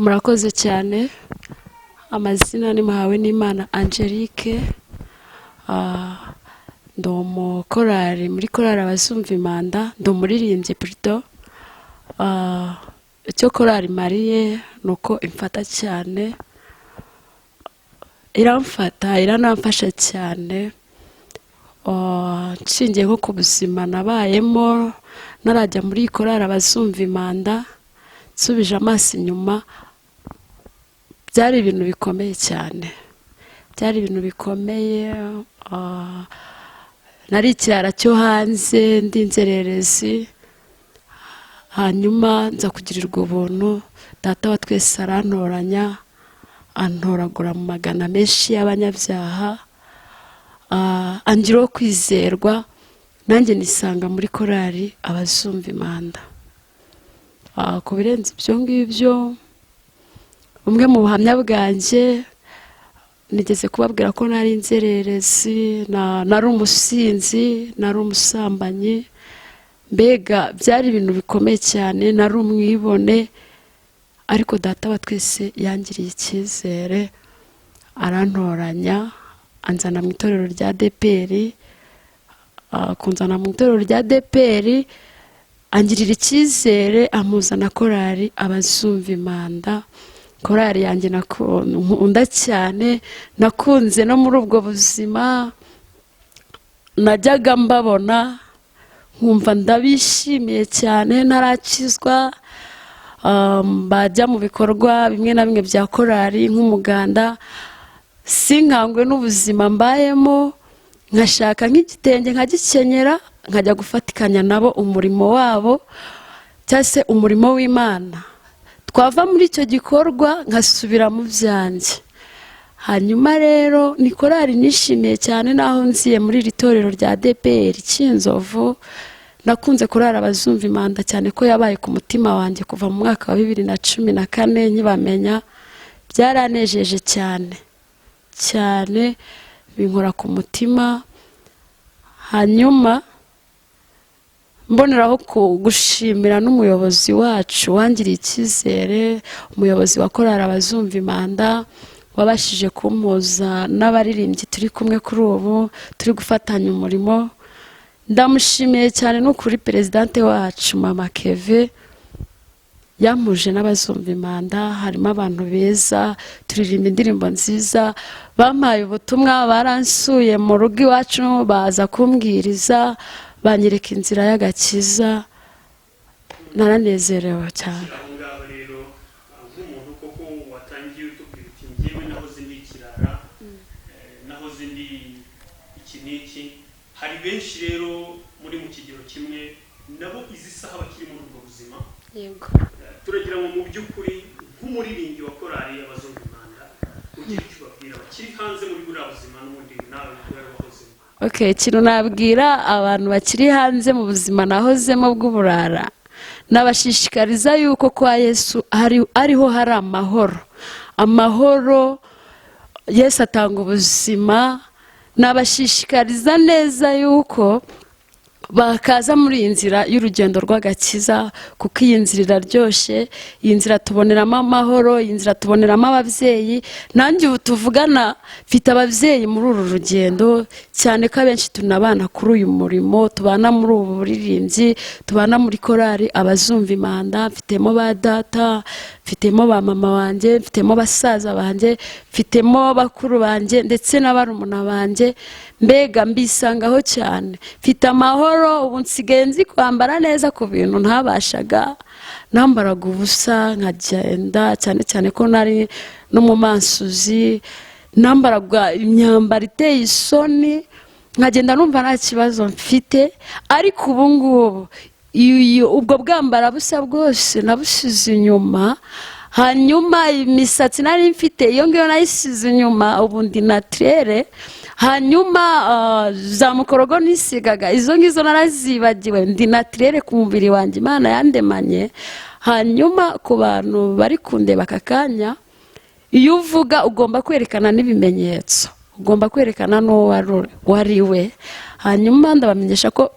Murakoze cyane. Amazina ni Muhawe n'Imana Angelique. Ndo umukorari muri korari abazumva impanda, ndo umuririmbyi plutôt. Icyo korari mariye nuko imfata cyane, iramfata, iranamfasha cyane. Nshingiye nko ku buzima nabayemo narajya muri korari abazumva impanda, nsubije amaso inyuma, byari ibintu bikomeye cyane. Byari ibintu bikomeye. Nari ikirara cyo hanze, ndi inzererezi. Hanyuma nza kugirirwa ubuntu, data wa twese arantoranya, antoragura mu magana menshi y'abanyabyaha, angiraho kwizerwa, nanjye nisanga muri korari abazumva impanda. Ku birenze ibyo ngibyo, umwe mu buhamya bwanjye nigeze kubabwira ko nari inzererezi, nari umusinzi, nari umusambanyi. Mbega byari ibintu bikomeye cyane, nari umwibone. Ariko data wa twese yangiriye icyizere, arantoranya, anzana mu itorero rya ADEPR. Kunzana mu itorero rya ADEPR, angirira icyizere, amuzana korari abazumva impanda. Korari yanjye nkunda cyane, nakunze no muri ubwo buzima. Najyaga mbabona nkumva ndabishimiye cyane, narakizwa. Bajya mu bikorwa bimwe na bimwe bya korari nk'umuganda, sinkangwe n'ubuzima mbayemo, nkashaka nk'igitenge nkagikenyera, nkajya gufatikanya nabo umurimo wabo cyangwa se umurimo w'Imana. Twava muri icyo gikorwa nkasubira mu byanjye. Hanyuma rero ni korari nishimiye cyane, naho nziye muri iri torero rya ADEPR Kinzovu. Nakunze korari abazumva impanda cyane ko yabaye ku mutima wanjye kuva mu mwaka wa 2014 nkibamenya. Byaranejeje cyane cyane, binkora ku mutima. Hanyuma mboneraho gushimira n'umuyobozi wacu wangiriye icyizere, umuyobozi wa korari abazumva impanda, wabashije kumpuza n'abaririmbyi turi kumwe kuri ubu, turi gufatanya umurimo. Ndamushimiye cyane no kuri presidente wacu Mama Keve, yampuje n'abazumva impanda. Harimo abantu beza, turirimba indirimbo nziza, bampaye ubutumwa, baransuye mu rugo iwacu, baza kumbwiriza, banyereka inzira y'agakiza. Naranezerewe cyane. Hari benshi rero muri mu kigero kimwe nabo izi saha bakiri muri ubwo buzima. Yego. Turagira ngo mu by'ukuri nk'umuririmbyi wa korari abazumva impanda, ugira icyo babwira bakiri hanze muri buriya buzima n'ubundi nawe wabahozemo. Okay, ikintu nabwira abantu bakiri hanze mu buzima nahozemo bw'uburara, nabashishikariza yuko kwa Yesu ariho hari amahoro. Amahoro, Yesu atanga ubuzima. Nabashishikariza neza yuko bakaza muri iyi nzira y'urugendo rw'agakiza, kuko iyi nzira iraryoshye. Iyi nzira tuboneramo amahoro, iyi nzira tuboneramo ababyeyi. Nanjye ubu tuvugana mfite ababyeyi muri uru rugendo, cyane ko abenshi tunabana kuri uyu murimo, tubana muri ubu buririmbyi, tubana muri korari abazumva impanda. Mfitemo ba data, mfitemo ba mama wanjye, mfitemo basaza banjye, mfitemo bakuru banjye ndetse n'abarumuna banjye. Mbega mbisangaho cyane, mfite amahoro. Ubu nsigaye nzi kwambara neza ku bintu ntabashaga. Nambaraga ubusa nkagenda, cyane cyane ko nari n'umumansuzi. Nambaraga imyambaro iteye isoni, nkagenda numva nta kibazo mfite. Ariko ubu ngubu ubwo bwambara busa bwose nabusize inyuma. Hanyuma imisatsi nari mfite iyo ngiyo nayisize inyuma, ubu ndi naturere. Hanyuma za mukorogo nisigaga, izo ngizo narazibagiwe, ndi naturere ku mubiri wanjye Imana yandemanye. Hanyuma ku bantu bari kundeba aka kanya, iyo uvuga ugomba kwerekana n'ibimenyetso, ugomba kwerekana n'uwo wari we. Hanyuma ndabamenyesha ko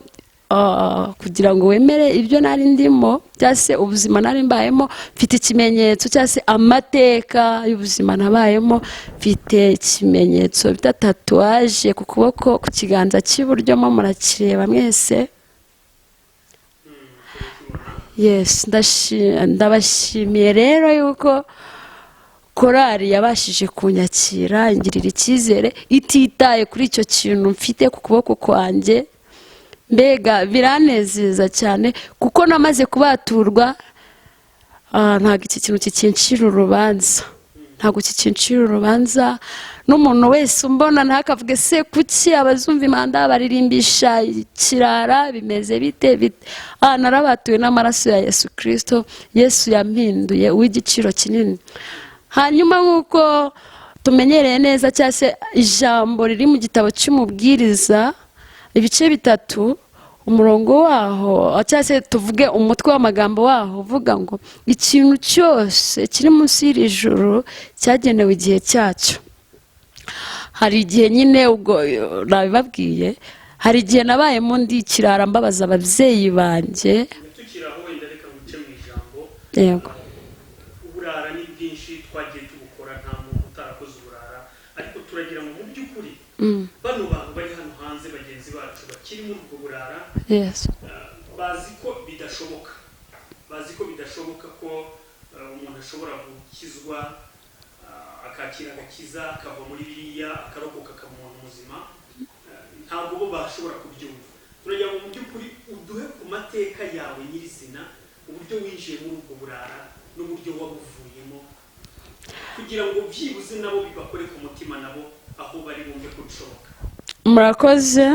kugira ngo wemere ibyo nari ndimo cyangwa se ubuzima nari mbayemo, mfite ikimenyetso cyangwa se amateka y'ubuzima nabayemo. Mfite ikimenyetso bita tatuwaje ku kuboko, ku kiganza cy'iburyo, mo murakireba mwese. Yes, ndabashimiye rero yuko korali yabashije kunyakira, ingirira icyizere ititaye kuri icyo kintu mfite ku kuboko kwanjye. Mbega biranezeza cyane kuko namaze kubaturwa. Ntabwo iki kintu kikincira urubanza, ntabwo kikincira urubanza. N'umuntu wese umbona ntakavuge se kuki abazumva imanda baririmbisha ikirara, bimeze bite. Narabatuwe n'amaraso ya Yesu Kristo. Yesu yampinduye uw'igiciro kinini. Hanyuma nk'uko tumenyereye neza cyangwa se ijambo riri mu gitabo cy'umubwiriza ibice 3, umurongo waho cyangwa se tuvuge umutwe w'amagambo waho uvuga ngo ikintu cyose kiri munsi y'iri juru cyagenewe igihe cyacyo. Hari igihe nyine ubwo nabibabwiye, hari igihe nabaye mu ndi kirara mbabaza ababyeyi banjye. tukiraho wenda reka nguce mu ijambo. Yego. Uburara ni bwinshi twagiye tubukora, nta muntu utarakoze uburara, ariko turagira ngo mu by'ukuri bano bantu bari hano hanze bagenzi bacu bakiri muri ubwo burara, Yes. bazi ko bidashoboka, ko umuntu ashobora gukizwa, akakira agakiza, akava muri biriya, akarokoka akaba umuntu muzima. Ntabwo bo bashobora kubyumva. Turagira ngo mu by'ukuri uduhe ku mateka yawe nyirizina, uburyo winjiye muri ubwo burara n'uburyo wabuvuyemo, kugira ngo byibuze nabo bibakore ku mutima, nabo aho bari bumve ko bishoboka. Murakoze.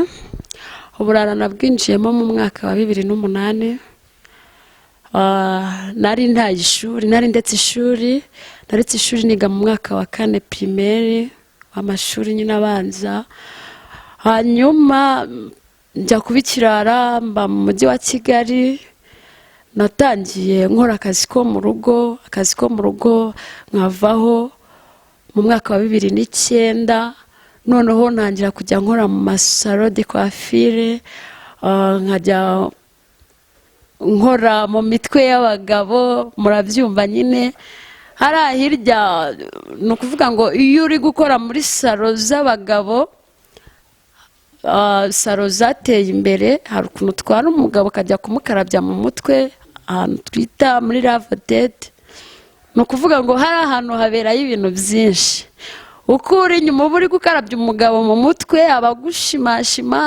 Uburara nabwinjiyemo mu mwaka wa 2008. Nari ntaye ishuri, naretse ishuri niga mu mwaka wa 4 primaire w'amashuri nyine abanza. Hanyuma njya kuba ikirara, mba mu mujyi wa Kigali. Natangiye nkora akazi ko mu rugo, nkavaho mu mwaka wa 2009. Noneho ntangira kujya nkora mu masaro de coiffure, nkajya nkora mu mitwe y'abagabo, murabyumva nyine. Hari hirya ni ukuvuga ngo iyo uri gukora muri saro z'abagabo, saro zateye imbere, hari ukuntu utwara umugabo ukajya kumukarabya mu mutwe, ahantu twita muri lavadede. Ni ukuvuga ngo hari ahantu haberayo ibintu byinshi. Uko uri inyuma uba uri gukarabya umugabo mu mutwe, abagushimashima,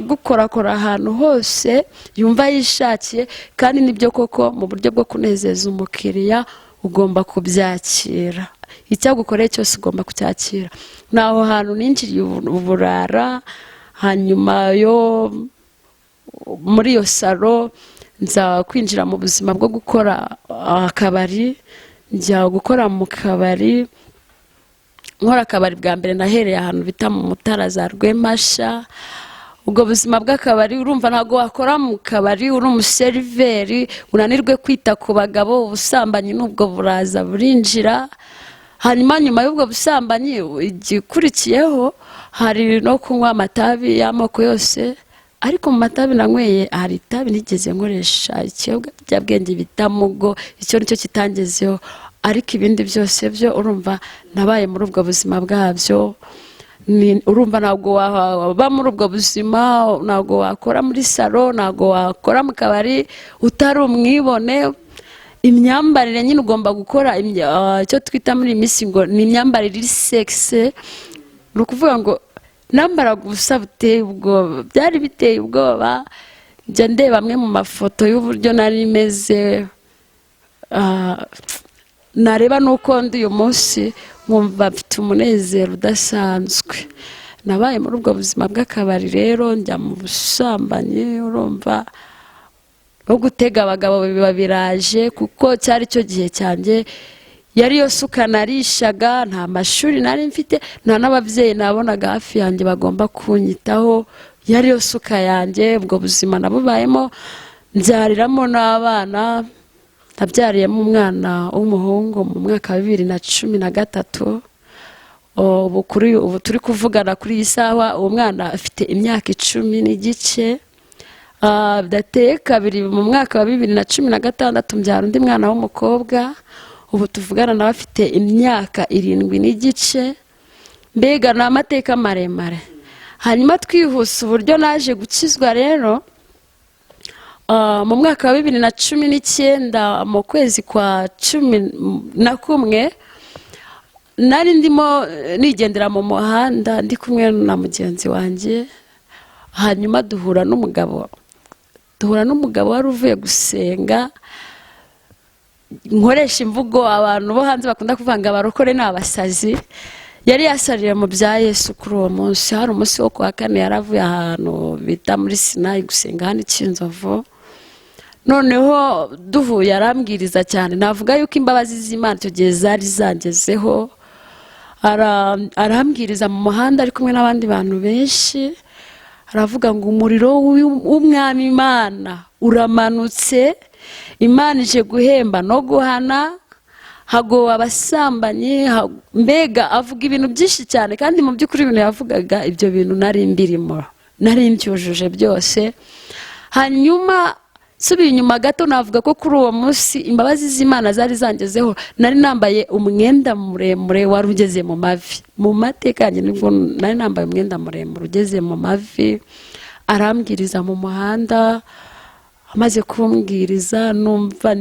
gukorakora ahantu hose yumva yishakiye. Kandi nibyo koko, mu buryo bwo kunezeza umukiriya ugomba kubyakira, icyagukoreye cyose ugomba kucyakira. Naho hantu ninjiriye uburara. Hanyuma yo muri iyo saro nza kwinjira mu buzima bwo gukora akabari. Njya gukora mu kabari, nkora akabari bwa mbere nahereye ahantu bita mu Mutara za Rwemasha. Ubwo buzima bw'akabari urumva ntago wakora mu kabari uri umuseriveri unanirwe kwita ku bagabo. Ubusambanyi n'ubwo buraza burinjira. Hanyuma nyuma y'ubwo busambanyi igikurikiyeho hari no kunywa amatabi y'amoko yose. Ariko mu matabi nanyweye hari itabi nigeze nkoresha ikiyobyabwenge bita mugo, icyo nicyo kitangezeho. Ariko ibindi byose byo urumva nabaye muri ubwo buzima bwabyo. Urumva ntabwo waba muri ubwo buzima, ntabwo wakora muri saro, ntabwo wakora mu kabari utari umwibone. Imyambarire nyine ugomba gukora icyo twita muri minsi ngo ni imyambarire iri sexe. Ni ukuvuga ngo nambaraga ubusa buteye ubwoba, byari biteye ubwoba. Njya ndeba amwe mu mafoto y'uburyo nari meze, nareba nuko ndi uyu munsi nkumva mfite umunezero udasanzwe. Nabaye muri ubwo buzima bw'akabari rero, njya mu busambanyi. Urumva no gutega abagabo biba biraje, kuko cyari cyo gihe cyanjye. Yari yo suka narishaga, nta mashuri nari mfite, nta n'ababyeyi nabonaga hafi yanjye bagomba kunyitaho. Yari yo suka yanjye. Ubwo buzima nabubayemo, mbyariramo n'abana. Nabyariyemo umwana w'umuhungu mu mwaka wa 2013. Ubu turi kuvugana kuri iyi saha, uwo mwana afite imyaka 10 n'igice. Bidateye kabiri mu mwaka wa 2016 mbyara undi mwana w'umukobwa, ubu tuvugana nawe afite imyaka 7 n'igice. Mbega ni amateka maremare. Hanyuma twihuse uburyo naje gukizwa rero, mu mwaka wa 2019 mu kwezi kwa 11 nari ndimo nigendera mu muhanda ndi kumwe na mugenzi wanjye, hanyuma duhura n'umugabo wari uvuye gusenga. Nkoresha imvugo abantu bo hanze bakunda kuvanga abarokore n'abasazi. Yari yasariye mu bya Yesu kuri uwo munsi. Hari umunsi wo kwa kane yaravuye ahantu bita muri Sinayi gusenga hano Kinzovu. Noneho duhuye arambwiriza cyane, navuga yuko imbabazi z'Imana tugiye zari zangezeho. Arambwiriza mu muhanda ari kumwe n'abandi bantu benshi, aravuga ngo umuriro w'umwami Imana uramanutse, Imana ije guhemba no guhana, hagowe abasambanyi. Mbega avuga ibintu byinshi cyane, kandi mu by'ukuri ibintu yavugaga ibyo bintu nari mbirimo, nari mbyujuje byose. Hanyuma subiye inyuma gato navuga ko kuri uwo munsi imbabazi z'Imana zari zangezeho. Nari nambaye umwenda muremure wari ugeze mu mavi. Mu mateka yanjye nibwo nari nambaye umwenda muremure ugeze mu mavi. Arambwiriza mu muhanda, amaze kumbwiriza numva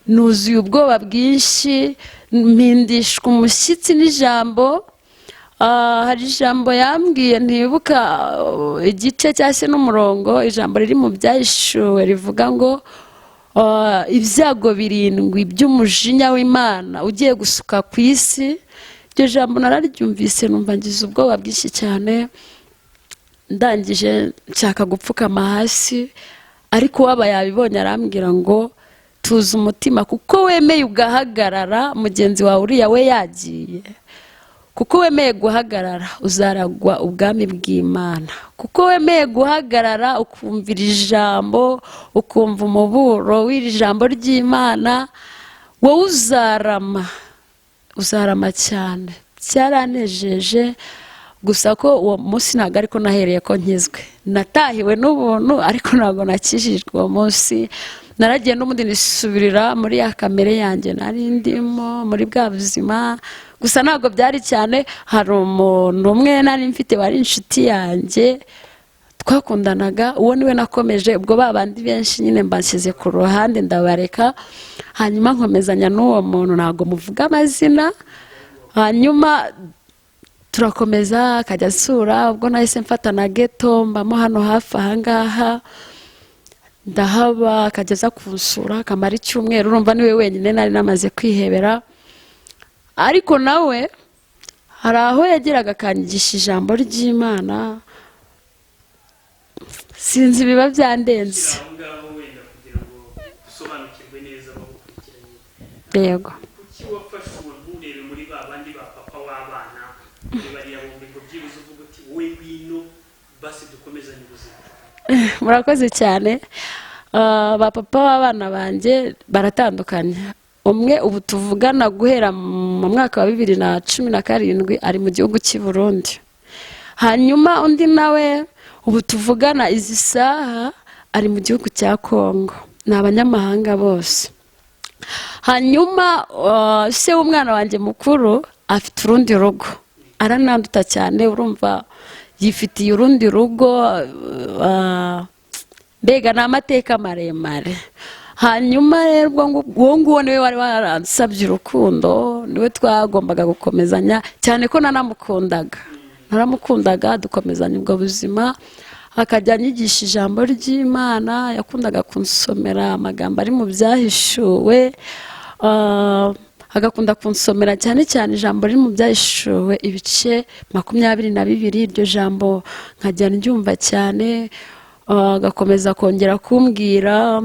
nuzuye ubwoba bwinshi, mpindishwa umushyitsi n'ijambo. Hari ijambo yambwiye ntibuka igice cyase n'umurongo, ijambo riri mu Byahishuwe rivuga ngo ibyago 7 by'umujinya w'Imana ugiye gusuka ku isi. Iryo jambo nararyumvise numva ngize ubwoba bwinshi cyane, ndangije nshaka gupfukama hasi. Ariko waba yabibonye arambwira ngo tuza umutima, kuko wemeye ugahagarara mugenzi wawe uriya we yagiye. Kuko wemeye guhagarara uzaragwa ubwami bw'Imana. Kuko wemeye guhagarara ukumvira ijambo, ukumva umuburo w'iri jambo ry'Imana, wowe uzarama cyane. Cyaranejeje gusa ko uwo munsi ntabwo ariko nahereye ko nkizwe. Natahiwe n'ubuntu ariko ntabwo nakijijwe uwo munsi. Naragiye n'ubundi nisubirira muri ya kamere yanjye nari ndimo muri bwa buzima, gusa ntabwo byari cyane. Hari umuntu umwe nari mfite wari inshuti yanjye twakundanaga, uwo niwe nakomeje. Ubwo babandi benshi nyine mbashyize ku ruhande ndabareka, hanyuma nkomezanya n'uwo muntu, ntabwo muvuga amazina. Hanyuma turakomeza, akajya asura. Ubwo nahise mfata na geto mbamo hano hafi ahangaha, ndahaba, akageza kunsura akamara icyumweru. Urumva niwe wenyine nari namaze kwihebera. Ariko nawe hari aho yagiraga akanyigisha ijambo ry'Imana, sinzi biba byandenze. Yego. Murakoze cyane. Ba papa w'abana banjye baratandukanye. Umwe ubu tuvugana guhera mu mwaka wa 2017 ari mu gihugu cy'i Burundi. Hanyuma undi nawe ubu tuvugana izi saha ari mu gihugu cya Kongo. Ni abanyamahanga bose. Hanyuma se w'umwana wanjye mukuru afite urundi rugo, arananduta cyane. Urumva yifitiye urundi rugo. Mbega ni amateka maremare. Hanyuma rero uwo nguwo niwe wari waransabye urukundo, niwe twagombaga gukomezanya cyane ko naramukundaga dukomezanya ubwo buzima. Akajya anyigisha ijambo ry'Imana, yakundaga kunsomera amagambo ari mu Byahishuwe. Agakunda kunsomera cyane cyane ijambo riri mu Byahishuwe ibice 22. Iryo jambo nkajya ndyumva cyane. Agakomeza kongera kumbwira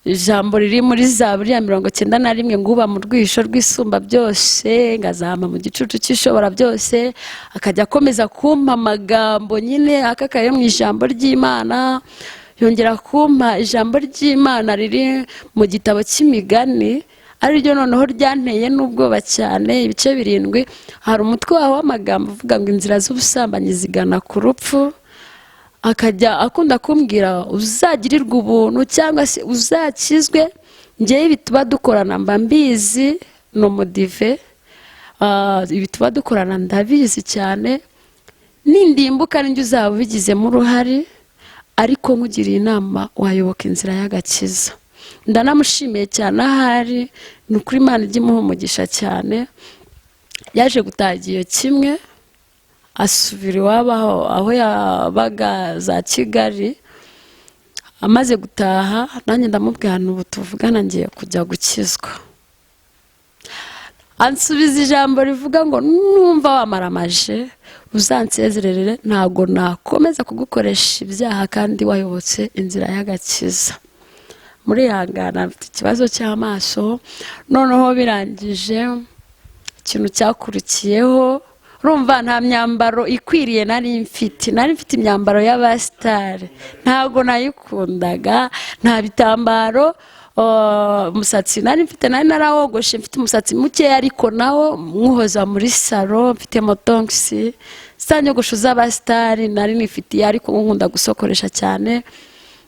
ijambo riri muri Zaburi ya 91 ngo uba mu rwisho rw'isumba byose, ngazama mu gicucu cy'ishobora byose. Akajya akomeza kumpa amagambo nyine akakaye mu ijambo ry'Imana. Yongera kumpa ijambo ry'Imana riri mu gitabo cy'Imigani, ari ryo noneho ryanteye n'ubwoba cyane. Ibice 7. Hari umutwe waho w'amagambo uvuga ngo inzira z'ubusambanyi zigana ku rupfu. akajya akunda kumbwira uzagirirwa ubuntu cyangwa se uzakizwe. Ngewe ibi tuba dukorana mba mbizi, ni umudive, ibi tuba dukorana ndabizi cyane, nindimbuka ninjye uzaba ubigizemo uruhare, ariko nkugiriye inama wayoboka inzira y'agakiza. Ndanamushimiye cyane ahari, ni ukuri Imana ijya imuha umugisha cyane. Yaje gutaha igihe kimwe asubira iwabo aho yabaga za Kigali. Amaze gutaha nanjye ndamubwira ubu tuvugana ngiye kujya gukizwa. Ansubiza ijambo rivuga ngo numva wamaramaje uzansezerere, ntago nakomeza kugukoresha ibyaha kandi wayobotse inzira y'agakiza. Muri hangana mfite ikibazo cy'amaso, noneho birangije ikintu cyakurikiyeho, urumva nta myambaro ikwiriye nari mfite imyambaro y'abasitari, ntago nayikundaga, nta bitambaro, umusatsi nari mfite, nari narawogoshe, mfite umusatsi muke ariko nawo mwuhoza muri salo, mfite motonkisi, sanyogosho z'abasitari nari nifitiye, ariko nkunda gusokoresha cyane.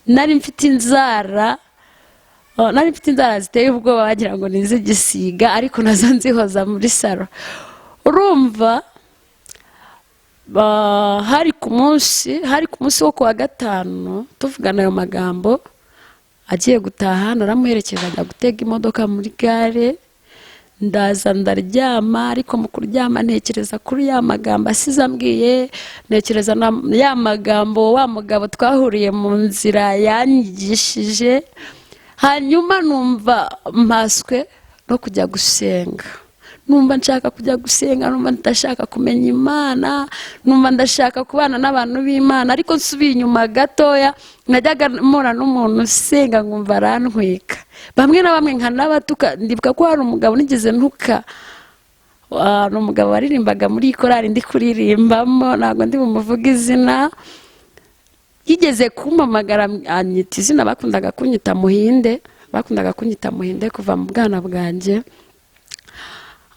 Nari mfite inzara ziteye ubwoba wagira ngo nizigisiga, ariko nazo nzihoza muri salo. Urumva hari ku munsi wo kuwa gatanu tuvugana ayo magambo, agiye gutaha naramuherekeje ajya gutega imodoka muri gare. Ndaza ndaryama, ariko mu kuryama ntekereza kuri ya magambo asize ambwiye, ntekereza ya magambo wa mugabo twahuriye mu nzira yanyigishije. Hanyuma numva mpaswe no kujya gusenga, numva nshaka kujya gusenga, numva ndashaka kumenya Imana, numva ndashaka kubana n'abantu b'Imana. Ariko nsubiye inyuma gatoya, najyaga mpura n'umuntu usenga nkumva arantwika, bamwe na bamwe nkanabatuka. Ndibuka ko hari umugabo nigeze ntuka, ni umugabo waririmbaga muri korali ndi kuririmbamo, ntabwo ndi bumuvuge izina. Yigeze kumpamagara anyita izina, bakundaga kunyita Muhinde kuva mu bwana bwanjye.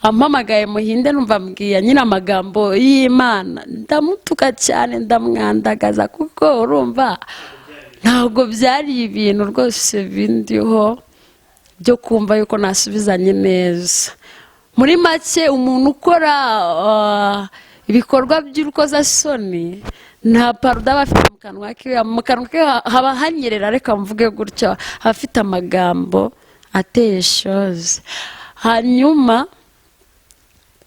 Ampamagaye Muhinde, numva mbwiye nyine amagambo y'Imana, ndamutuka cyane, ndamwandagaza, kuko urumva ntabwo byari ibintu rwose bindiho byo kumva yuko nasubizanye neza. Muri make umuntu ukora ibikorwa by'urukozasoni nta paruda aba afite mu kanwa ke, haba hanyerera, reka mvuge gutyo, hafite amagambo ateye ishozi. Hanyuma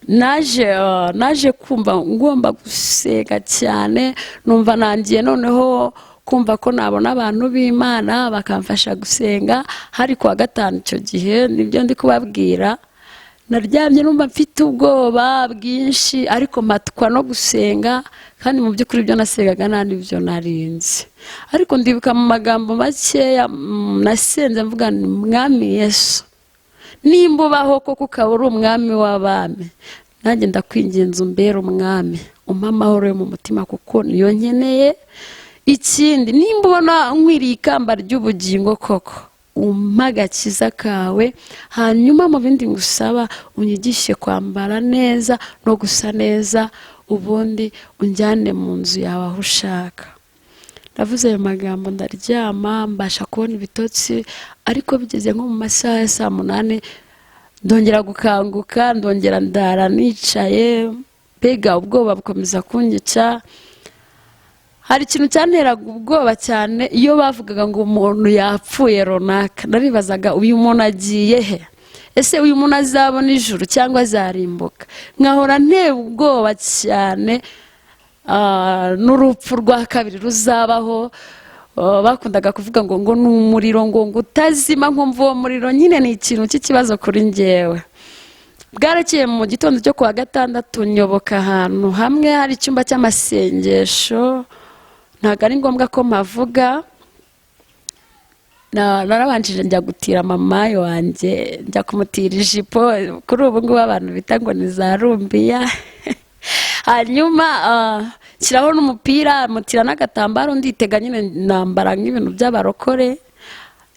naje kumva ngomba gusenga cyane, numva nangiye noneho kumva ko nabona abantu b'Imana bakamfasha gusenga. Hari kuwa gatanu icyo gihe, nibyo ndi kubabwira, naryamye numva mfite ubwoba bwinshi, ariko matwa no gusenga, kandi mu by'ukuri ibyo nasengaga nta n'ibyo narinzi. Ariko ndibuka mu magambo makeya nasenze mvuga ni Mwami Yesu, nimba ubaho koko ukaba uri umwami w'abami, nanjye ndakwinginze umbere umwami, umpa amahoro yo mu mutima, kuko niyo nkeneye. Ikindi, nimba ubona nkwiriye ikamba ry'ubugingo koko, umpa agakiza kawe. Hanyuma mu bindi ngusaba, unyigishe kwambara neza no gusa neza, ubundi unjyane mu nzu yawe aho ushaka. Ndavuze ayo magambo, ndaryama, mbasha kubona ibitotsi. Ariko bigeze nko mu masaha ya 8 ndongera gukanguka, ndongera ndara nicaye, mbega ubwoba bukomeza kunyica. Hari ikintu cyanteraga ubwoba cyane iyo bavugaga ngo umuntu yapfuye runaka. Naribazaga, uyu muntu agiye he? Ese uyu muntu azabona ijuru cyangwa azarimbuka? Nkahora ntewe ubwoba cyane n'urupfu rwa kabiri ruzabaho. Bakundaga kuvuga ngo ni umuriro, ngo utazima, nkumva uwo muriro nyine ni ikintu cy'ikibazo kuri njyewe. Bwarakeye mu gitondo cyo kuwa gatandatu, nyoboka ahantu hamwe hari icyumba cy'amasengesho, ntabwo ari ngombwa ko mpavuga. Narabanjije njya gutira mama wanjye, njya kumutira ijipo, kuri ubu ngubu abantu bita ngo ni za rumbiya. Hanyuma shyiraho n'umupira, mutira n'agatambaro, nditega nyine nambara nk'ibintu by'abarokore.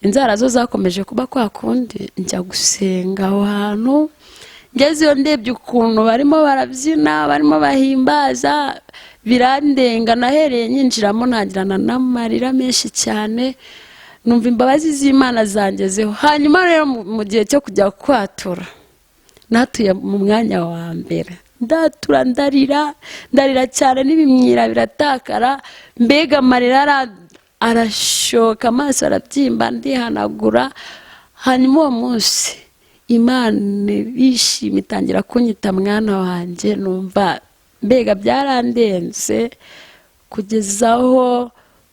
Inzara zo zakomeje kuba kwa kundi. Njya gusenga aho hantu, ngezeyo ndebye ukuntu barimo barabyina barimo bahimbaza birandenga, nahereye nyinjiramo ntagirana n'amarira menshi cyane, numva imbabazi z'Imana zangezeho. Hanyuma rero mu gihe cyo kujya kwatura natuye mu mwanya wa mbere, ndatura ndarira cyane, n'ibimyira biratakara, mbega amarira arashoka, amaso arabyimba, ndihanagura. Hanyuma uwo munsi Imana bishimye itangira kunyita mwana wanjye, numva mbega byarandenze kugeza aho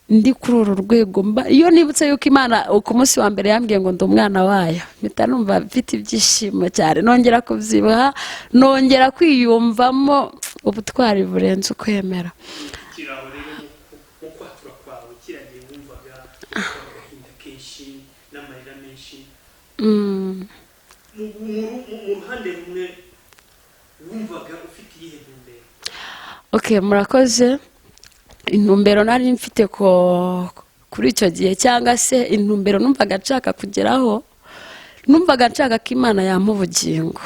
ndi kuri uru rwego. Iyo nibutse yuko Imana ku munsi wa mbere yambwiye ngo ndi umwana wayo, mpita numva mfite ibyishimo cyane, nongera kubyibuha, nongera kwiyumvamo ubutwari burenze ukwemera. kiraho rero mu kwatura kwawe kiragiye wumvaga agahinda kenshi n'amarira menshi, mu ruhande rumwe wumvaga ufite iyihe ntumbero? Okay, murakoze. Intumbero nari mfite kuri icyo gihe, cyangwa se intumbero numvaga nshaka kugeraho, numvaga nshaka ko Imana yampa ubugingo,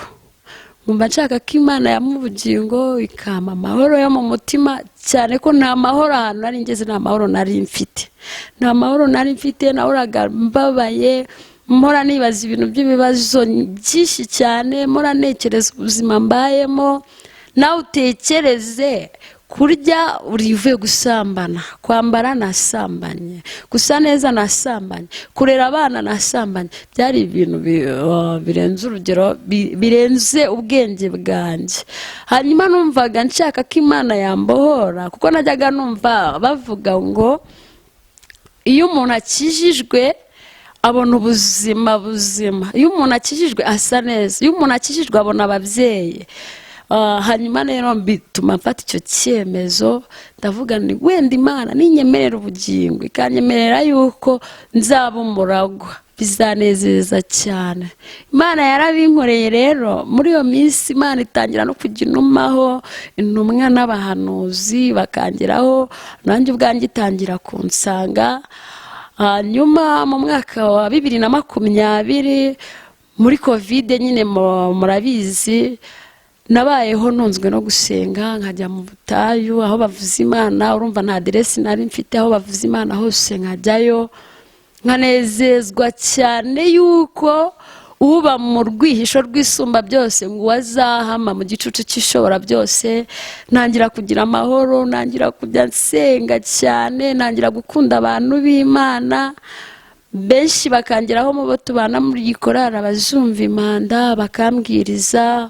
numva nshaka ko Imana yampa ubugingo ikampa amahoro yo mu mutima, cyane ko nta mahoro ahantu nari ngeze, nta mahoro nari mfite, nta mahoro nari mfite. nahoraga mbabaye, mpora nibaza ibintu by'ibibazo byinshi cyane, mpora ntekereza ubuzima mbayemo. Nawe utekereze, kurya urivuye gusambana, kwambara nasambanye, gusa neza nasambanye, kurera abana nasambanye. Byari ibintu birenze urugero, birenze ubwenge bwanjye. Hanyuma numvaga nshaka ko Imana yambohora, kuko najyaga numva bavuga ngo iyo umuntu akijijwe abona ubuzima buzima, iyo umuntu akijijwe asa neza, iyo umuntu akijijwe abona ababyeyi. Hanyuma rero bituma mfata icyo cyemezo, ndavuga ni wenda Imana ninyemerera ubugingo, ikanyemerera yuko nzaba umuragwa, bizanezeza cyane. Imana yarabinkoreye rero. Muri iyo minsi Imana itangira no kujya inumaho intumwa n'abahanuzi bakangeraho, nanjye ubwanjye itangira kunsanga. Hanyuma mu mwaka wa 2020 muri Covid nyine murabizi, nabayeho ntunzwe no gusenga, nkajya mu butayu aho bavuza Imana. Urumva nta aderesi nari mfite, aho bavuza Imana hose nkajyayo, nkanezezwa cyane yuko uba mu rwihisho rw'isumba byose ngo wazahama mu gicucu cy'ishobora byose. Ntangira kugira amahoro, ntangira kujya nsenga cyane, ntangira gukunda abantu b'Imana. Benshi bakangeraho mu bo tubana muri korali abazumva impanda bakambwiriza.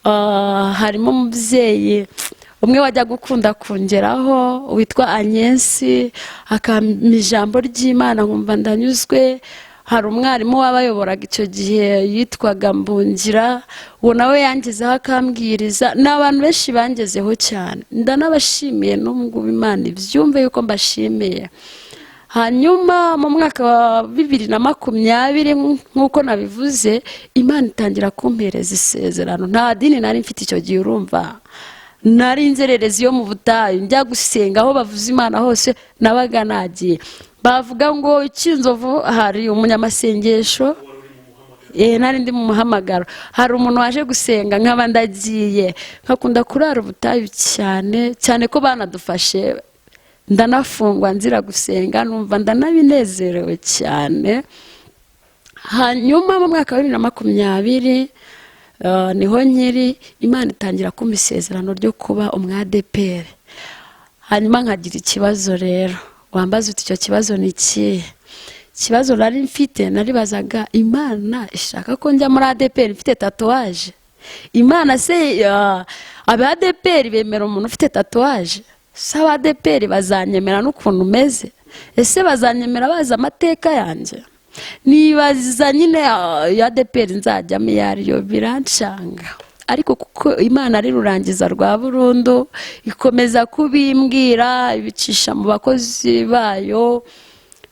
Harimo umubyeyi umwe wajya gukunda kungeraho witwa Agnesi, akampa ijambo ry'Imana nkumva ndanyuzwe. Hari umwarimu wabayoboraga icyo gihe yitwaga Mbungira, uwo nawe yangezeho akambwiriza. N'abantu benshi bangezeho cyane, ndanabashimiye n'ubwo Imana ibyumve yuko mbashimiye. Hanyuma mu mwaka wa 2020 nk'uko nabivuze, Imana itangira kumpereza isezerano. Nta dini nari mfite icyo gihe, urumva nari inzererezi yo mu butayu, njya gusenga aho bavuza Imana hose nabaga nagiye. Bavuga ngo Cyinzovu hari umunyamasengesho, nari ndi mu muhamagaro, hari umuntu waje gusenga nkaba ndagiye, nkakunda kurara ubutayu cyane cyane ko banadufashe, ndanafungwa nzira gusenga, numva ndanabinezerewe cyane. Hanyuma mu mwaka wa 2020 niho nkiri, Imana itangira kumpa isezerano ryo kuba umwadeperi. Hanyuma nkagira ikibazo rero, wambaza uti icyo kibazo ni ikihe? Ikibazo nari mfite, naribazaga Imana ishaka ko njya muri ADPR mfite tatuwaje? Imana se abadeperi bemera umuntu ufite tatuwaje? Saba ADPR bazanyemera n'ukuntu umeze? Ese bazanyemera baza amateka yanjye? Nibaza nyine ya ADPR nzajyamo iyo ariyo, birancanga. Ariko kuko Imana ari rurangiza rwa burundu, ikomeza kubimbwira, ibicisha mu bakozi bayo,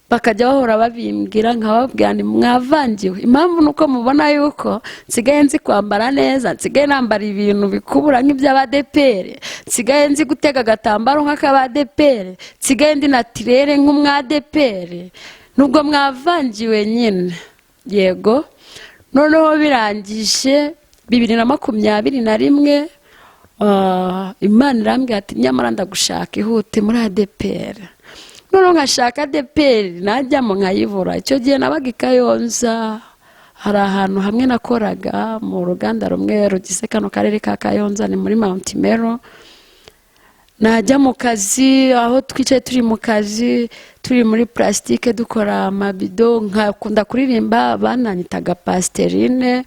bakajya bahora babimbwira, nkababwira ni mwavangiwe. Impamvu nuko mubona yuko nsigaye nzi kwambara neza, nsigaye nambara ibintu bikubura nk'iby'abadeperi, nsigaye nzi gutega agatambaro nk'akabadeperi, nsigaye ndi natirere nk'umwadeperi. Nubwo mwavangiwe nyine, yego. Noneho birangije 2021 Imana irambwira ati nyamara ndagushaka ihute muri ADPR. Noneho nkashaka ADPR najyamo nkayibura. Icyo gihe nabaga i Kayonza, hari ahantu hamwe nakoraga mu ruganda rumwe rugize kano karere ka Kayonza, ni muri Mount Mero. Najya mu kazi, aho twicaye turi mu kazi, turi muri plastique dukora amabido, nkakunda kuririmba, bananyitaga Pasterine.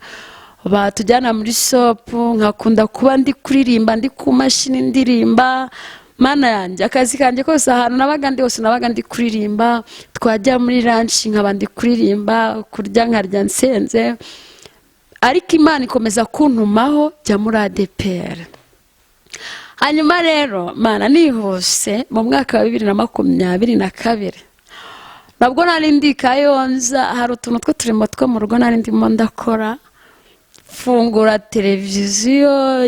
Batujyana muri sopu, nkakunda kuba ndi kuririmba, ndi ku mashini ndirimba. Mana yanjye, akazi kanjye kose ahantu nabaga ndi hose nabaga ndi kuririmba. Twajya muri lunch nkaba ndi kuririmba, kurya nkarya nsenze. Ariko Imana ikomeza kuntumaho jya muri ADPR. Hanyuma rero Mana nihuse mu mwaka wa 2022 nabwo nari ndi Kayonza, hari utuntu turimo two mu rugo nari ndimo ndakora. Fungura televiziyo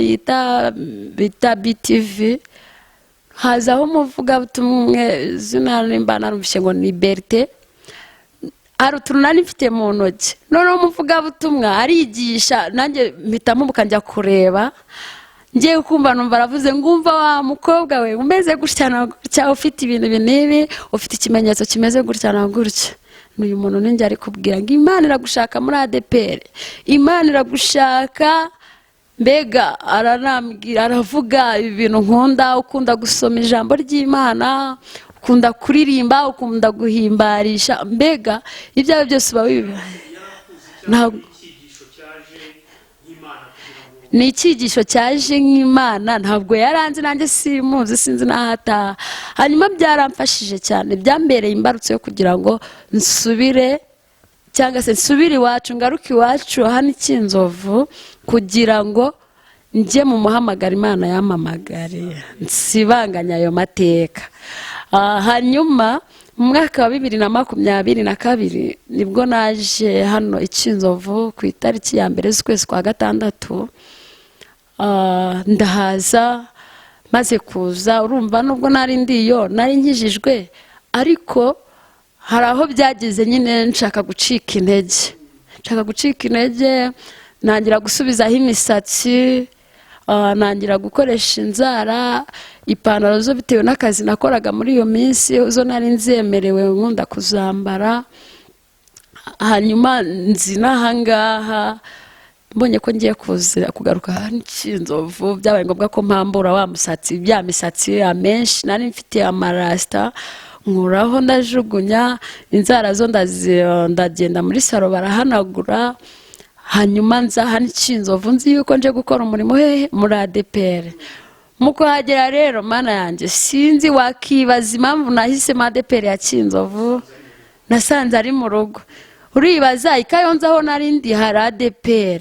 bita BTV, hazaho umuvugabutumwe zina nimba narumvishe ngo ni Berté. Hari utuntu nari mfite mu ntoki, noneho umuvugabutumwa arigisha, nanjye mpitamo bukajya kureba. Ngiye kumva numva aravuze ngumva wa mukobwa we umeze gutya na gutya, ufite ibintu binibi, ufite ikimenyetso kimeze gutya na gutya. N'uyu muntu ninjye ari kubwira ngo Imana iragushaka muri ADPR, Imana iragushaka. Mbega aranambwira, aravuga ibintu nkunda, ukunda gusoma ijambo ry'Imana, ukunda kuririmba, ukunda guhimbarisha. Mbega ibyo byose babiba ntabwo ni icyigisho cyaje nk'Imana, ntabwo yaranze, nanjye simuzi, sinzi n'ahataha. Hanyuma byaramfashije cyane, byambereye imbarutso yo kugira ngo nsubire, cyangwa se nsubire iwacu, ngaruke iwacu hano i Kinzovu, kugira ngo njye mu muhamagara Imana yampamagariye, nsibanganya ayo mateka. Hanyuma mu mwaka wa 2022 nibwo naje hano i Kinzovu ku itariki ya mbere z'ukwezi kwa gatandatu. Ndahaza, maze kuza urumva nubwo nari ndiyo nari nkijijwe, ariko hari aho byageze nyine nshaka gucika intege, nangira gusubizaho imisatsi, nangira gukoresha inzara, ipantaro zo bitewe n'akazi nakoraga muri iyo minsi zo nari nzemerewe nkunda kuzambara. Hanyuma nzi n'ahangaha mbonye ko ngiye kugaruka hano Kinzovu, byabaye ngombwa ko mpambura wa musatsi, bya misatsi amenshi nari mfite amarasta, nkuraho ndajugunya, inzara zo ndagenda muri salo barahanagura. Hanyuma nza hano Kinzovu nzi yuko nje gukora umurimo muri ADPR. Muko hagera rero Mana yanjye, sinzi wakibaza impamvu nahisemo ADPR ya Kinzovu. Nasanze ari mu rugo. Uribaza i Kayonza aho nari ndi hari ADPR,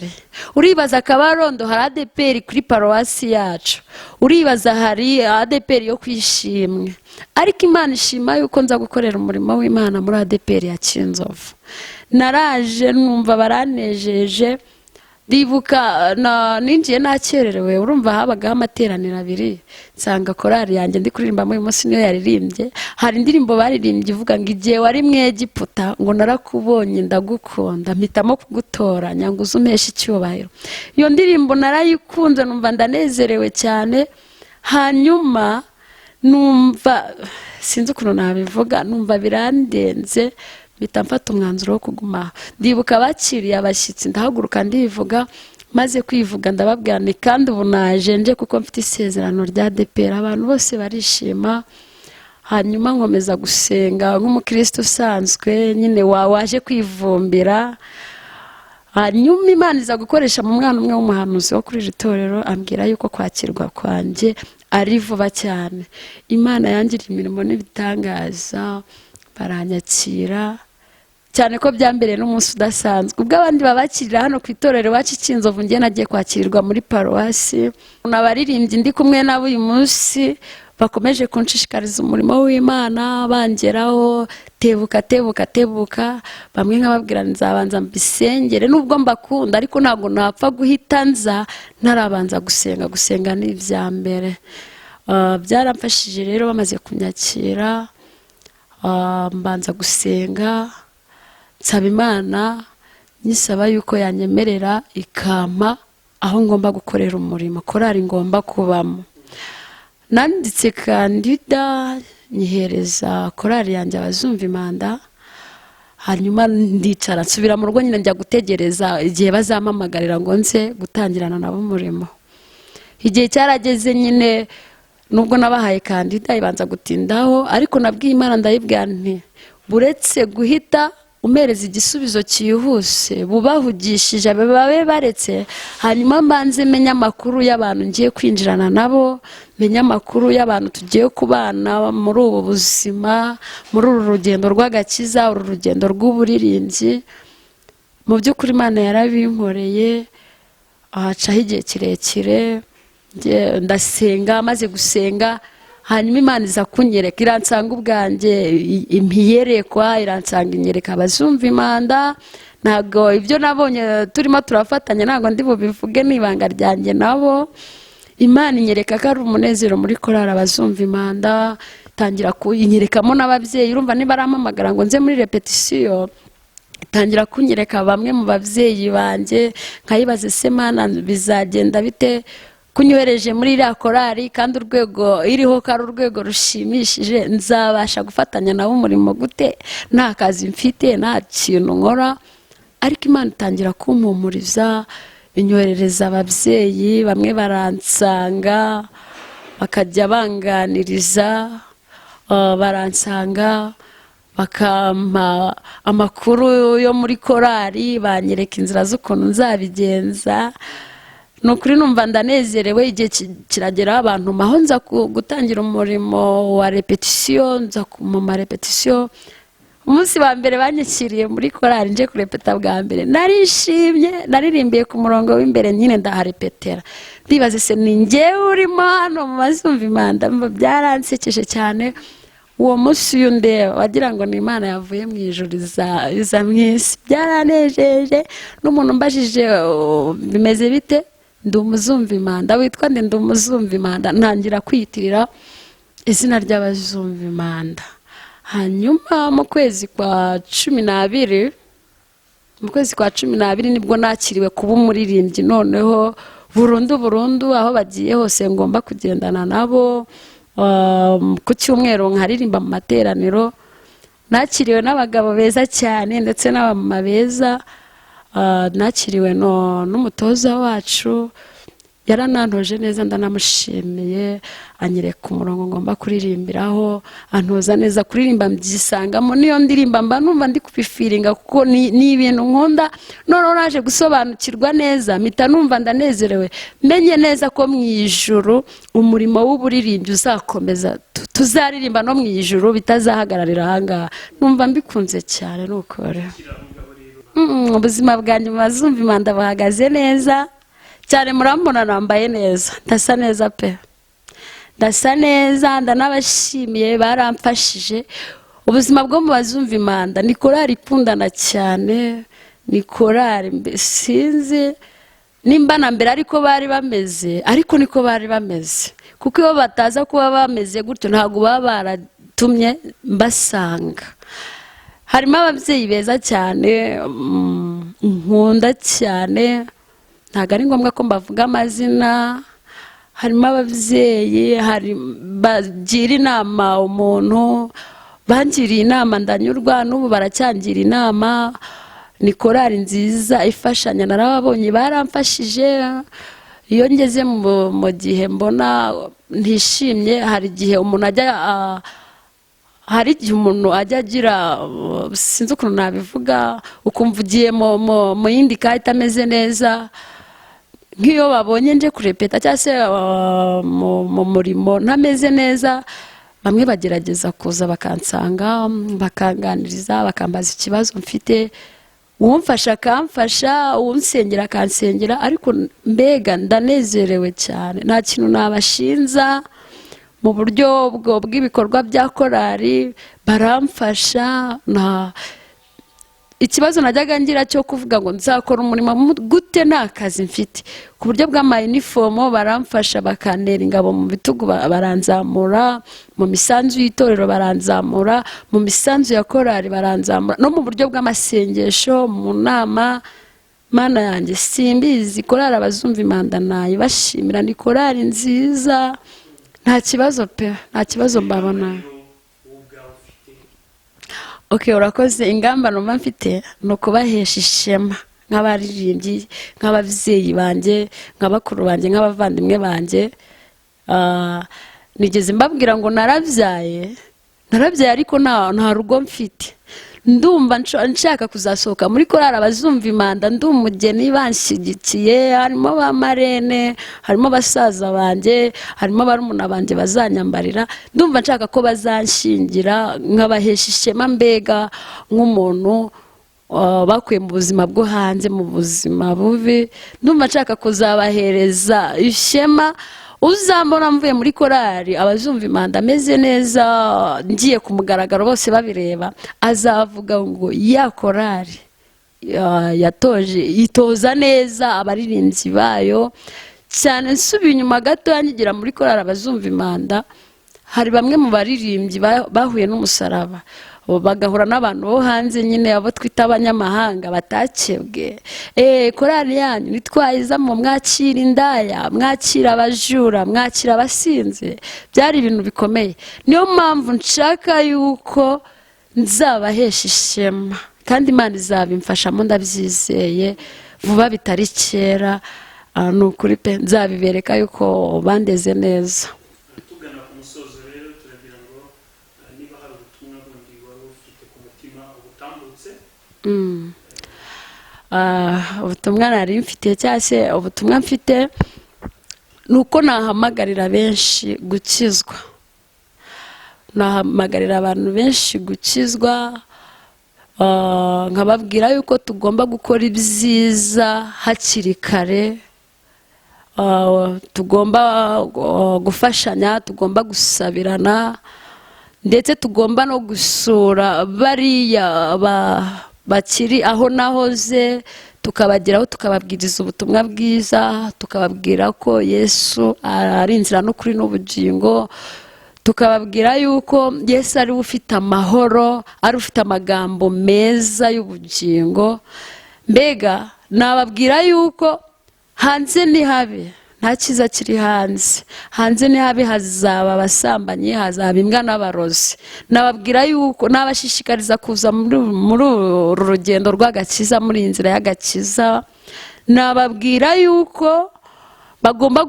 uribaza Kabarondo hari ADPR kuri paruwasi yacu, uribaza hari ADPR yo kwishimwe. Ariko Imana ishima yuko nza gukorera umurimo w'Imana muri ADPR ya Kinzovu. Naraje numva baranejeje, ndibuka ninjiye nakererewe, urumva habagaho amateraniro abiri, nsanga korari yanjye ndi kuririmba muri munsi niyo yaririmbye. Hari indirimbo baririmbye ivuga ngo igihe wari mu Egiputa ngo narakubonye ndagukunda, mpitamo kugutoranya ngo uzumeshe icyubahiro. Iyo ndirimbo narayikunze, numva ndanezerewe cyane. Hanyuma numva sinzi ukuntu nabivuga, numva birandenze, bitamfata umwanzuro wo kuguma. Ndibuka bakiriye abashyitsi, ndahaguruka ndivuga, maze kwivuga ndababwira ni kandi ubu naje nje kuko mfite isezerano rya ADPR. Abantu bose barishima. Hanyuma nkomeza gusenga nk'umukristo usanzwe nyine waje kwivumbira. Hanyuma Imana iza gukoresha mu mwana umwe w'umuhanuzi wo kuri iri torero, ambwira yuko kwakirwa kwanjye ari vuba cyane. Imana yangiriye imirimo n'ibitangaza, baranyakira cyane ko byambereye n'umunsi udasanzwe. Ubwo abandi babakirira hano ku itorero iwacu Kinzovu, njye nagiye kwakirirwa muri paruwasi. Nabaririmbye ndi kumwe nabo uyu munsi bakomeje kunshishikariza umurimo w'Imana, bangeraho tebuka. Bamwe nkababwira nzabanza mbisengere, nubwo mbakunda ariko ntabwo napfa guhita nza ntarabanza gusenga ni ibya mbere. Byaramfashije rero, bamaze kunyakira mbanza gusenga, nsaba Imana nyisaba yuko yanyemerera ikampa aho ngomba gukorera umurimo, korari ngomba kubamo. Nanditse kandida nyihereza korari yanjye abazumva impanda, hanyuma ndicara nsubira mu rugo nyine njya gutegereza igihe bazampamagarira ngo nze gutangirana nabo umurimo. Igihe cyarageze nyine, nubwo nabahaye kandida ibanza gutindaho, ariko nabwiye Imana ndayibwira nti buretse guhita umereza igisubizo cyihuse, bubahugishije babe baretse, hanyuma mbanze menya amakuru y'abantu ngiye kwinjirana nabo, menya amakuru y'abantu tugiye kubana muri ubu buzima, muri uru rugendo rw'agakiza, uru rugendo rw'uburirimbyi. Mu by'ukuri Imana yarabinkoreye, hacaho igihe kirekire ndasenga, maze gusenga hanyuma Imana iza kunyereka, iransanga ubwanjye impiyerekwa, iransanga inyereka abazumva impanda. Ntabwo ibyo nabonye turimo turafatanya ntabwo ndi bubivuge, n'ibanga ryanjye nabo. Imana inyereka ko ari umunezero muri korari abazumva impanda, itangira kunyerekamo n'ababyeyi. Urumva niba arampamagara ngo nze muri repetisiyo, itangira kunyereka bamwe mu babyeyi banjye, nkayibaze se Mana bizagenda bite kunyohereje muri iriya korari, kandi urwego iriho ko ari urwego rushimishije, nzabasha gufatanya nabo umurimo gute nta kazi mfite, nta kintu nkora? Ariko Imana itangira kumpumuriza, inyoherereza ababyeyi, bamwe baransanga bakajya banganiriza, baransanga bakampa amakuru yo muri korari, banyereka inzira z'ukuntu nzabigenza. Nukuri numva ndanezerewe. Igihe kiragera abantu maho nza gutangira umurimo wa repetisiyo, nza mu marepetisiyo. Umunsi wa mbere banyakiriye muri korari nje kurepeta bwa mbere, narishimye, naririmbiye ku murongo w'imbere nyine ndaharepetera, ndibaze se ni njyewe urimo hano mu bazumva impanda. Byaransekeje cyane. Uwo munsi uyundeba wagira ngo ni Imana yavuye mu ijuru iza mu isi. Byaranejeje. N'umuntu mbajije bimeze bite, ndi umuzumva impanda, witwa nde? Ndi umuzumva impanda. Ntangira kwiyitirira izina ry'abazumva impanda. Hanyuma mu kwezi kwa 12 nibwo nakiriwe kuba umuririmbyi noneho burundu, aho bagiye hose ngomba kugendana nabo. Ku cyumweru nkaririmba mu materaniro. Nakiriwe n'abagabo beza cyane ndetse n'abamama beza. Nakiriwe n'umutoza wacu, yaranantoje neza, ndanamushimiye. Anyereka umurongo ngomba kuririmbiraho, antoza neza kuririmba, mbyisangamo. Niyo ndirimba mba numva ndi kubifiringa kuko ni ibintu nkunda. Noneho naje gusobanukirwa neza, mpita numva ndanezerewe, menye neza ko mu ijuru umurimo w'uburirimbyi uzakomeza, tuzaririmba no mu ijuru, bitazahagararira ahangaha. Numva mbikunze cyane. Nukore ubuzima bwanjye mu bazumva impanda bahagaze neza cyane. Murambona nambaye neza, ndasa neza pe, ndasa neza. Ndanabashimiye, baramfashije. Ubuzima bwo mu bazumva impanda ni korari ikundana cyane, ni korari sinzi nimba na mbere ariko bari bameze, ariko niko bari bameze, kuko iyo bataza kuba bameze gutyo ntabwo baba baratumye mbasanga. Harimo ababyeyi beza cyane, nkunda cyane, ntabwo ari ngombwa ko mbavuga amazina. Harimo ababyeyi bagira inama umuntu, bangiriye inama ndanyurwa, n'ubu baracyangira inama. Ni korari nziza ifashanya, narababonye baramfashije. Iyo ngeze mu gihe mbona ntishimye, hari igihe umuntu ajya agira, sinzi ukuntu nabivuga, ukumva ugiye mu yindi ka itameze neza. Nk'iyo babonye nje kurepeta cyangwa se mu murimo ntameze neza, bamwe bagerageza kuza bakansanga, bakanganiriza, bakambaza ikibazo mfite. Uwumfasha akamfasha, uwunsengera akansengera. Ariko mbega ndanezerewe cyane, nta kintu nabashinza. Mu buryo bw'ibikorwa bya korari baramfasha. Ikibazo najyaga ngira cyo kuvuga ngo nzakora umurimo gute nta kazi mfite, ku buryo bw'amayinifomo baramfasha, bakantera ingabo mu bitugu, baranzamura mu misanzu y'itorero, baranzamura mu misanzu ya korari, baranzamura no mu buryo bw'amasengesho, mu nama. mana yanjye simbizi, korari abazumva impanda nayibashimira, ni korari nziza, nta kibazo pe, nta kibazo mbabona. Okay, urakoze. Ingamba numva mfite no kubahesha ishema nk'abaririmbyi, nk'abavyeyi banje, nk'abakuru banje, nk'abavandimwe banje. Nigeze mbabwira ngo narabyaye ariko nta rugo mfite. Ndumva nshaka kuzasohoka muri korari abazumva impanda, ndumugeni banshigikiye, harimo ba marene, harimo basaza banje, harimo barumuna banje bazanyambarira. Ndumva nshaka ko bazanshingira nkabahesha ishema, mbega nk'umuntu bakuye mu buzima bwo hanze, mu buzima bubi. Ndumva nshaka kuzabahereza ishema. Uzambona mvuye muri korari abazumva impanda ameze neza, ngiye ku mugaragaro bose babireba, azavuga ngo ya korari itoza neza abaririmbyi bayo cyane. Nsubiye inyuma gato yanyigira muri korari abazumva impanda, hari bamwe mu baririmbyi bahuye n'umusaraba, bagahura n'abantu bo hanze nyine, abo twita abanyamahanga batakebwe. Korari yanyu nitwayiza mu mwakira indaya, mwakira abajura, mwakira abasinze. Byari ibintu bikomeye. Niyo mpamvu nshaka yuko nzabahesha ishema, kandi Imana izabimfashamo, ndabyizeye vuba bitari kera. Ni ukuri pe, nzabibereka yuko bandeze neza. Ubutumwa nari mfite cyangwa se ubutumwa mfite ni uko nahamagarira benshi gukizwa. Nahamagarira abantu benshi gukizwa, nkababwira yuko tugomba gukora ibyiza hakiri kare, tugomba gufashanya, tugomba gusabirana, ndetse tugomba no gusura bariya bakiri aho nahoze, tukabageraho, tukababwiriza ubutumwa bwiza, tukababwira ko Yesu ari inzira n'ukuri n'ubugingo, tukababwira yuko Yesu ari ufite amahoro, ari ufite amagambo meza y'ubugingo. Mbega nababwira yuko hanze ni habi, nta cyiza kiri hanze. Hanze ni habi, hazaba abasambanyi, hazaba imbwa n'abarozi. Nababwira yuko nabashishikariza kuza muri uru rugendo rw'agakiza, muri inzira y'agakiza. Nababwira yuko bagomba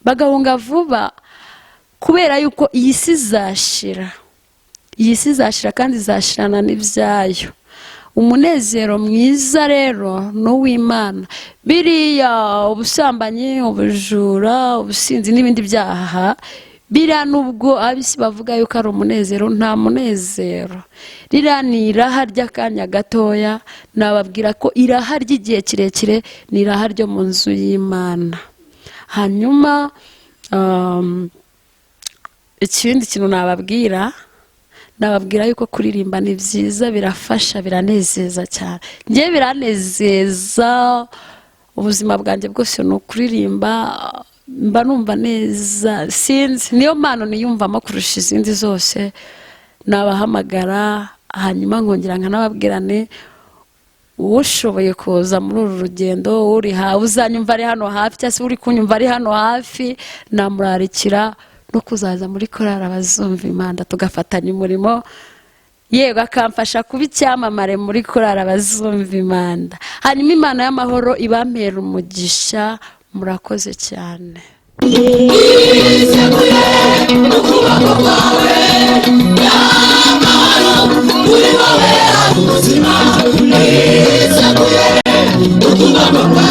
bagahunga vuba, kubera yuko iyi si izashira kandi izashirana n'ibyayo. Umunezero mwiza rero n'uw'Imana. Biriya ubusambanyi, ubujura, ubusinzi n'ibindi byaha, biriya nubwo abisi bavuga yuko ari umunezero, nta munezero. Ririya ni iraha ry'akanya gatoya. Nababwira ko iraha ry'igihe kirekire ni iraha ryo mu nzu y'Imana. Hanyuma ikindi kintu nababwira yuko kuririmba ni byiza, birafasha, biranezeza cyane. Ngiye biranezeza, ubuzima bwanjye bwose ni ukuririmba, mba numva neza, sinzi, niyo mpano niyumvamo kurusha izindi zose. Nabahamagara, hanyuma nkongera nkanababwirane, ushoboye kuza muri uru rugendo, uzanyumva ari hano hafi, cyangwa se uri kunyumva ari hano hafi, namurarikira no kuzaza muri korari abazumva impanda, tugafatanya umurimo, yego akamfasha kuba icyamamare muri korari abazumva impanda. Hanyuma Imana y'amahoro ibampera umugisha. Murakoze cyane. Ubuzima